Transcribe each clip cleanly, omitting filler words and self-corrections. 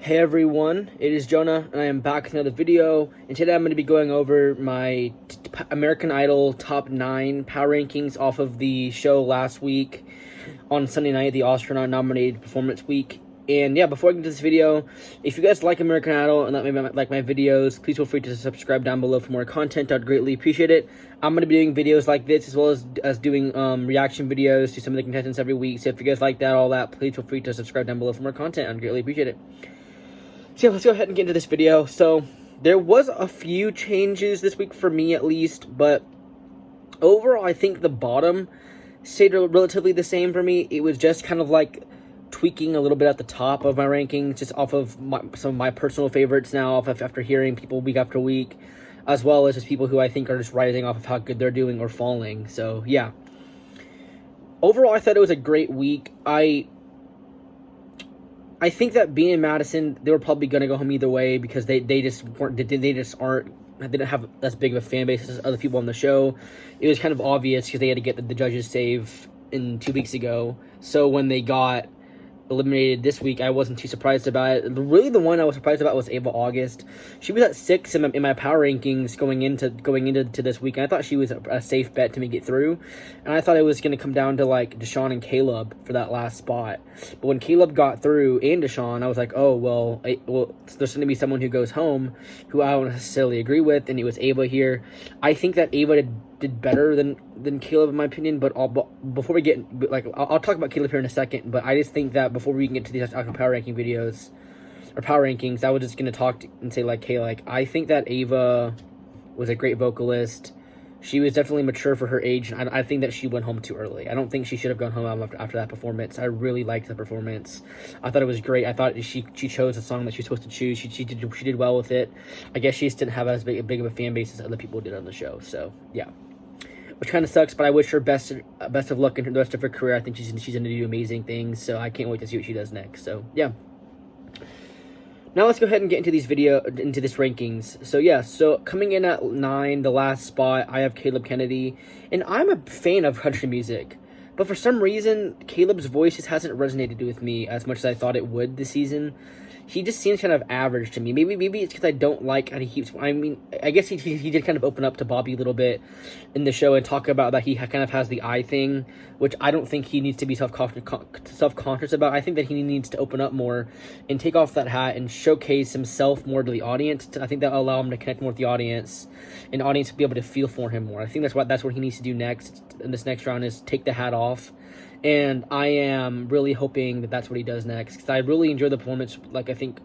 Hey everyone, it is Jonah, and I am back with another video, and today I'm going to be going over my American Idol top 9 power rankings off of the show last week on Sunday night, the Astronaut nominated performance week. And yeah, before I get into this video, if you guys like American Idol and like my videos, please feel free to subscribe down below for more content. I'd greatly appreciate it. I'm going to be doing videos like this as well as doing reaction videos to some of the contestants every week. So if you guys like that, all that, please feel free to subscribe down below for more content. I'd greatly appreciate it. So yeah, let's go ahead and get into this video. So there was a few changes this week for me at least, but overall I think the bottom stayed relatively the same for me. It was just kind of like tweaking a little bit at the top of my rankings, just off of some of my personal favorites now, after hearing people week after week, as well as just people who I think are just rising off of how good they're doing or falling. So yeah, overall I thought it was a great week. I think that being in Madison, they were probably going to go home either way because they just didn't have as big of a fan base as other people on the show. It was kind of obvious because they had to get the judges' save in 2 weeks ago. So when they got eliminated this week, I wasn't too surprised about it. Really, the one I was surprised about was Ava August. She was at 6 in my power rankings going into this week, and I thought she was a safe bet to make it through. And I thought it was going to come down to like Deshawn and Caleb for that last spot. But when Caleb got through and Deshawn, I was like, oh well, there's going to be someone who goes home who I don't necessarily agree with, and it was Ava here. I think that Ava did better than Caleb in my opinion, but before we get I'll talk about Caleb here in a second, but I just think that before we can get to these actual power ranking videos or power rankings, I was just gonna talk and say like, hey, like I think that Ava was a great vocalist. She was definitely mature for her age, and I think that she went home too early. I don't think she should have gone home after that performance. I really liked the performance. I thought it was great. I thought she chose a song that she was supposed to choose. She did well with it. I guess she just didn't have as big of a fan base as other people did on the show. So yeah, which kind of sucks, but I wish her best of luck in the rest of her career. I think she's going to do amazing things, so I can't wait to see what she does next. So yeah. Now let's go ahead and get into this rankings. So yeah, so coming in at 9, the last spot, I have Caleb Kennedy, and I'm a fan of country music, but for some reason, Caleb's voice just hasn't resonated with me as much as I thought it would this season. He just seems kind of average to me. Maybe it's because I don't like how he keeps... I mean, I guess he did kind of open up to Bobby a little bit in the show and talk about that he kind of has the eye thing, which I don't think he needs to be self-conscious about. I think that he needs to open up more and take off that hat and showcase himself more to the audience. I think that will allow him to connect more with the audience, and the audience will be able to feel for him more. I think that's what he needs to do next in this next round, is take the hat off. And I am really hoping that that's what he does next, because I really enjoyed the performance, like I think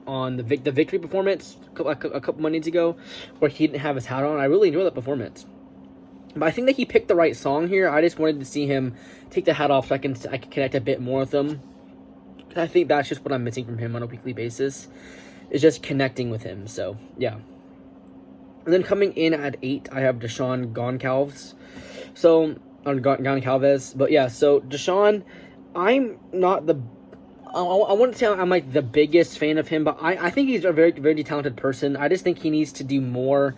on the victory performance a couple Mondays ago, where he didn't have his hat on. I really enjoyed that performance. But I think that he picked the right song here. I just wanted to see him take the hat off so I can connect a bit more with him. I think that's just what I'm missing from him on a weekly basis, is just connecting with him. So yeah. And then coming in at 8, I have Deshawn Goncalves. So on Goncalves, but yeah, so Deshawn, I'm not I wouldn't say I'm like the biggest fan of him, but I think he's a very, very talented person. I just think he needs to do more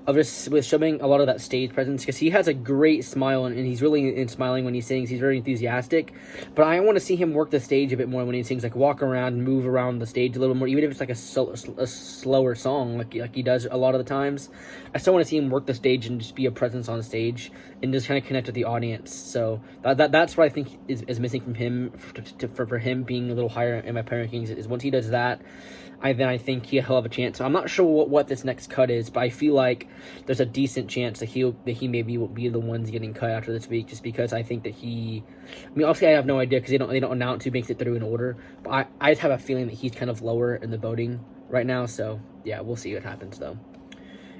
of just with showing a lot of that stage presence, because he has a great smile, and he's really in smiling when he sings. He's very enthusiastic, but I want to see him work the stage a bit more when he sings, like walk around and move around the stage a little more, even if it's like a slower song like he does a lot of the times. I still want to see him work the stage and just be a presence on stage and just kind of connect with the audience. So that's what I think is missing from him, for him being a little higher in my power rankings, is once he does that, then I think he'll have a chance. So I'm not sure what this next cut is, but I feel like there's a decent chance that he maybe will be the ones getting cut after this week, just because I think that I mean, obviously I have no idea because they don't announce who makes it through in order, but I just have a feeling that he's kind of lower in the voting right now. So yeah, we'll see what happens though.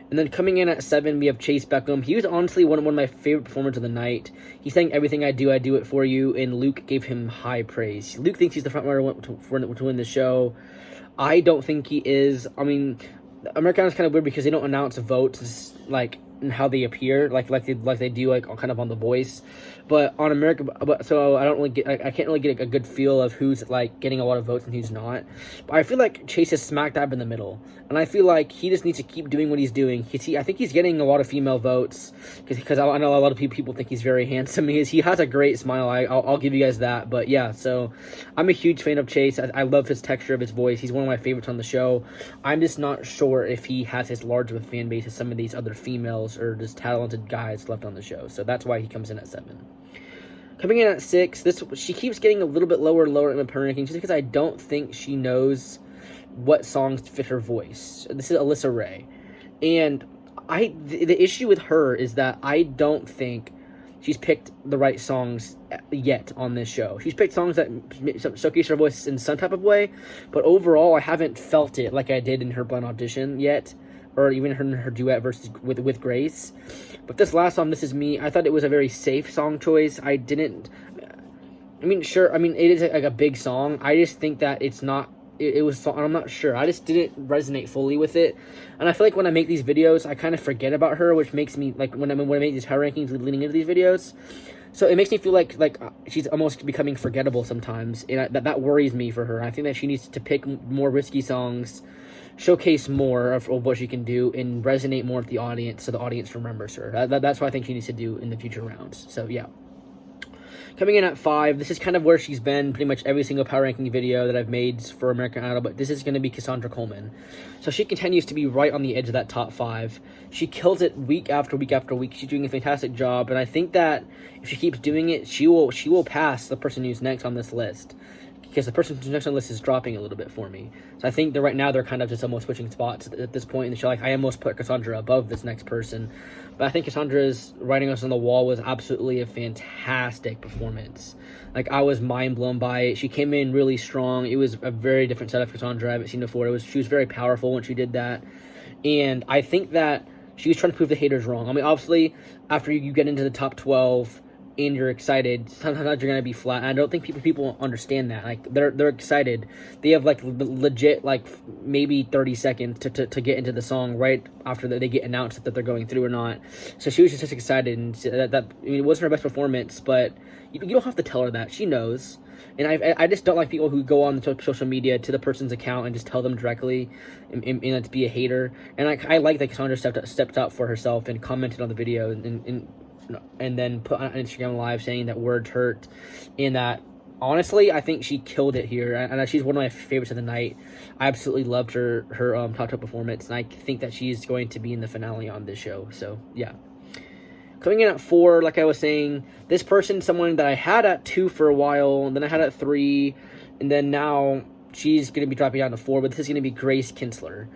And then coming in at 7, we have Chase Beckham. He was honestly one of my favorite performers of the night. He sang Everything I Do It For You, and Luke gave him high praise. Luke thinks he's the front runner to win the show. I don't think he is. I mean, Americana is kind of weird because they don't announce votes like and how they appear, like they do like kind of on The Voice, but on America. But so I don't really get, I can't really get a good feel of who's like getting a lot of votes and who's not. But I feel like Chase is smack dab in the middle, and I feel like he just needs to keep doing what he's doing. I think he's getting a lot of female votes because I know a lot of people think he's very handsome. He has a great smile. I'll give you guys that. But yeah, so I'm a huge fan of Chase. I love his texture of his voice. He's one of my favorites on the show. I'm just not sure if he has as large of a fan base as some of these other females or just talented guys left on the show. So that's why he comes in at 7. Coming in at 6, she keeps getting a little bit lower in my ranking just because I don't think she knows what songs fit her voice. This is Alyssa Ray. And the issue with her is that I don't think she's picked the right songs yet on this show. She's picked songs that showcase her voice in some type of way, but overall I haven't felt it like I did in her blind audition yet, or even her duet versus with Grace. But this last song, This Is Me, I thought it was a very safe song choice. It is like a big song. I just think that it's not, I'm not sure. I just didn't resonate fully with it. And I feel like when I make these videos, I kind of forget about her, which makes me, like, when I make these power rankings leading into these videos, so it makes me feel like she's almost becoming forgettable sometimes, and that worries me for her. I think that she needs to pick more risky songs, showcase more of what she can do, and resonate more with the audience so the audience remembers her. That's what I think she needs to do in the future rounds. So yeah. Coming in at 5, this is kind of where she's been pretty much every single power ranking video that I've made for American Idol, but this is going to be Cassandra Coleman. So she continues to be right on the edge of that top 5. She kills it week after week after week. She's doing a fantastic job, and I think that if she keeps doing it, she will pass the person who's next on this list, because the person who's next on the list is dropping a little bit for me. So I think that right now they're kind of just almost switching spots at this point in the show. Like, I almost put Cassandra above this next person. But I think Cassandra's writing us on the wall was absolutely a fantastic performance. Like, I was mind blown by it. She came in really strong. It was a very different set of Cassandra I haven't seen before. She was very powerful when she did that. And I think that she was trying to prove the haters wrong. I mean, obviously, after you get into the top 12 and you're excited, sometimes you're gonna be flat, and I don't think people understand that. Like, they're excited, they have like legit like maybe 30 seconds to get into the song right after they get announced that they're going through or not. So she was just excited, and it wasn't her best performance, but you don't have to tell her that. She knows. And I just don't like people who go on the social media to the person's account and just tell them directly and to be a hater. And I like that Cassandra stepped up for herself and commented on the video and then put on Instagram Live saying that words hurt, and that honestly I think she killed it here, and she's one of my favorites of the night. I absolutely loved her top performance, and I think that she's going to be in the finale on this show. So yeah. Coming in at 4, like I was saying, this person, someone that I had at 2 for a while, and then I had at 3, and then now she's going to be dropping down to 4, but this is going to be Grace Kinsler.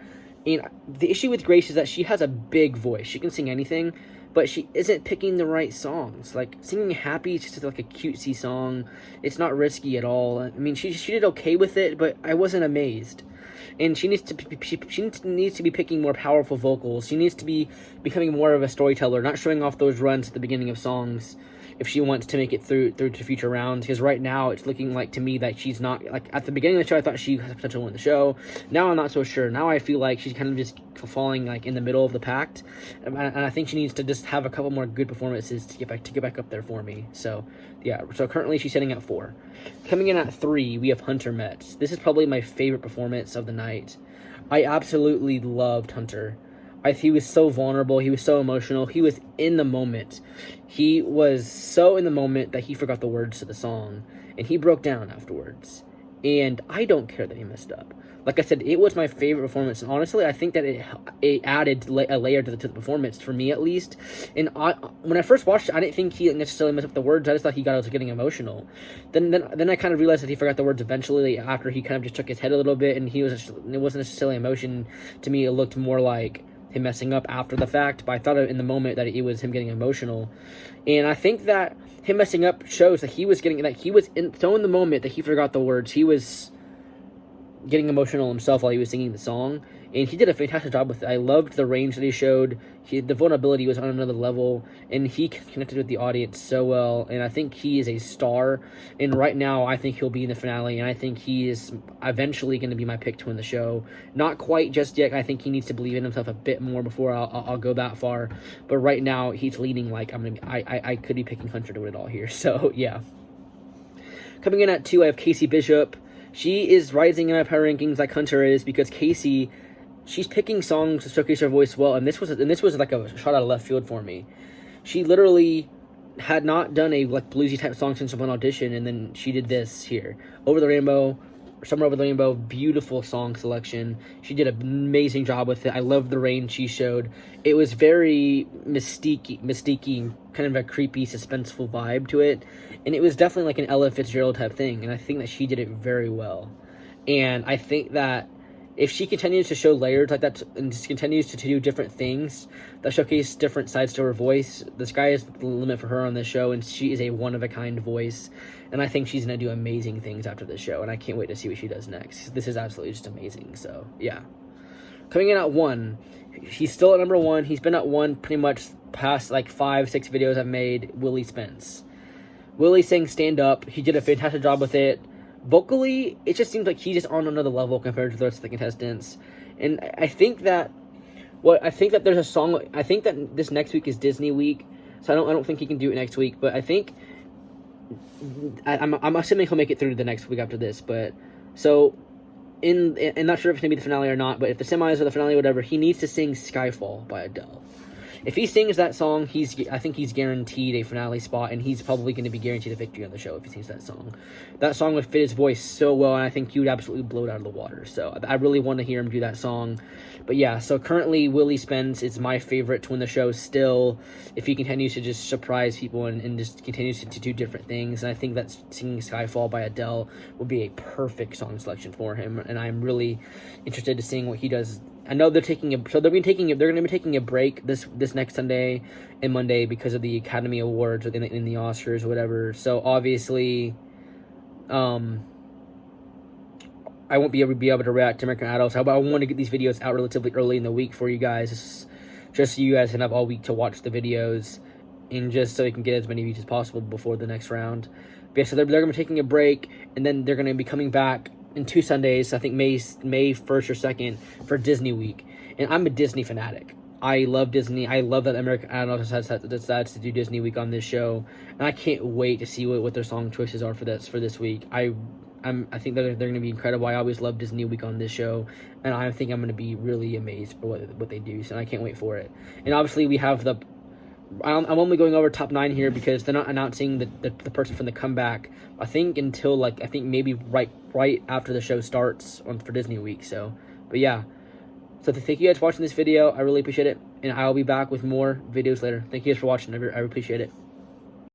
And the issue with Grace is that she has a big voice. She can sing anything, but she isn't picking the right songs. Like, singing Happy is just like a cutesy song. It's not risky at all. I mean, she did okay with it, but I wasn't amazed. And she needs to be picking more powerful vocals. She needs to be becoming more of a storyteller, not showing off those runs at the beginning of songs if she wants to make it through to future rounds. Because right now it's looking like to me that she's not, like, at the beginning of the show I thought she has potential to win the show. Now I'm not so sure. Now I feel like she's kind of just falling like in the middle of the pack, and I think she needs to just have a couple more good performances to get back up there for me. So yeah, so currently she's sitting at 4. Coming in at 3, we have Hunter Metz. This is probably my favorite performance of the night. I absolutely loved Hunter. He was so vulnerable. He was so emotional. He was in the moment. He was so in the moment that he forgot the words to the song, and he broke down afterwards. And I don't care that he messed up. Like I said, it was my favorite performance, and honestly, I think that it added a layer to the performance, for me at least. And when I first watched it, I didn't think he necessarily messed up the words. I just thought he was getting emotional. Then I kind of realized that he forgot the words eventually after he kind of just took his head a little bit, and it wasn't necessarily emotion to me. It looked more like him messing up after the fact, but I thought in the moment that it was him getting emotional. And I think that him messing up shows that he was so in the moment that he forgot the words. getting emotional himself while he was singing the song, and he did a fantastic job with it. I loved the range that he showed. The vulnerability was on another level, and he connected with the audience so well, and I think he is a star, and right now I think he'll be in the finale, and I think he is eventually going to be my pick to win the show. Not quite just yet. I think he needs to believe in himself a bit more before I'll go that far, but right now he's leading like I could be picking Hunter to win it all here, so yeah. Coming in at 2, I have Casey Bishop. She is rising in my power rankings like Hunter is, because Casey, she's picking songs to showcase her voice well, and this was like a shot out of left field for me. She literally had not done a like bluesy type song since one audition, and then she did this here. Over the Rainbow, Somewhere Over the Rainbow, beautiful song selection. She did an amazing job with it. I loved the range she showed. It was very mystique, kind of a creepy, suspenseful vibe to it. And it was definitely like an Ella Fitzgerald type thing. And I think that she did it very well. And I think that if she continues to show layers like that and just continues to do different things that showcase different sides to her voice, the sky is the limit for her on this show, and she is a one-of-a-kind voice, and I think she's going to do amazing things after this show, and I can't wait to see what she does next. This is absolutely just amazing, so yeah. Coming in at 1, he's still at number 1. He's been at 1 pretty much past like 5-6 videos I've made. Willie Spence. Willie sang Stand Up. He did a fantastic job with it. Vocally, it just seems like he's just on another level compared to the rest of the contestants. And I think that there's a song. I think that this next week is Disney week, so I don't think he can do it next week. But I think I'm assuming he'll make it through the next week after this. But so I'm not sure if it's gonna be the finale or not. But if the semis or the finale or whatever, he needs to sing Skyfall by Adele. If he sings that song, I think he's guaranteed a finale spot, and he's probably going to be guaranteed a victory on the show if he sings that song. That song would fit his voice so well, and I think he would absolutely blow it out of the water. So I really want to hear him do that song. But yeah, so currently Willie Spence is my favorite to win the show still, if he continues to just surprise people and just continues to do different things. And I think that singing Skyfall by Adele would be a perfect song selection for him, and I'm really interested to seeing what he does. I know they're going to be taking a break this next Sunday and Monday because of the Academy Awards or in the Oscars or whatever. So obviously, I won't be able to react to American Idol. So I want to get these videos out relatively early in the week for you guys, just so you guys can have all week to watch the videos, and just so you can get as many views as possible before the next round. But yeah, so they're going to be taking a break, and then they're going to be coming back in 2 Sundays, I think May 1st or 2nd for Disney week. And I'm a Disney fanatic. I love Disney. I love that American Idol decides to do Disney week on this show, and I can't wait to see what their song choices are for this week. I think that they're going to be incredible. I always love Disney week on this show, and I think I'm going to be really amazed by what they do. So I can't wait for it. And obviously we have I'm only going over top 9 here because they're not announcing the person from the comeback, I think, until maybe right after the show starts for Disney week. So, but yeah. So thank you guys for watching this video. I really appreciate it, and I'll be back with more videos later. Thank you guys for watching. I appreciate it.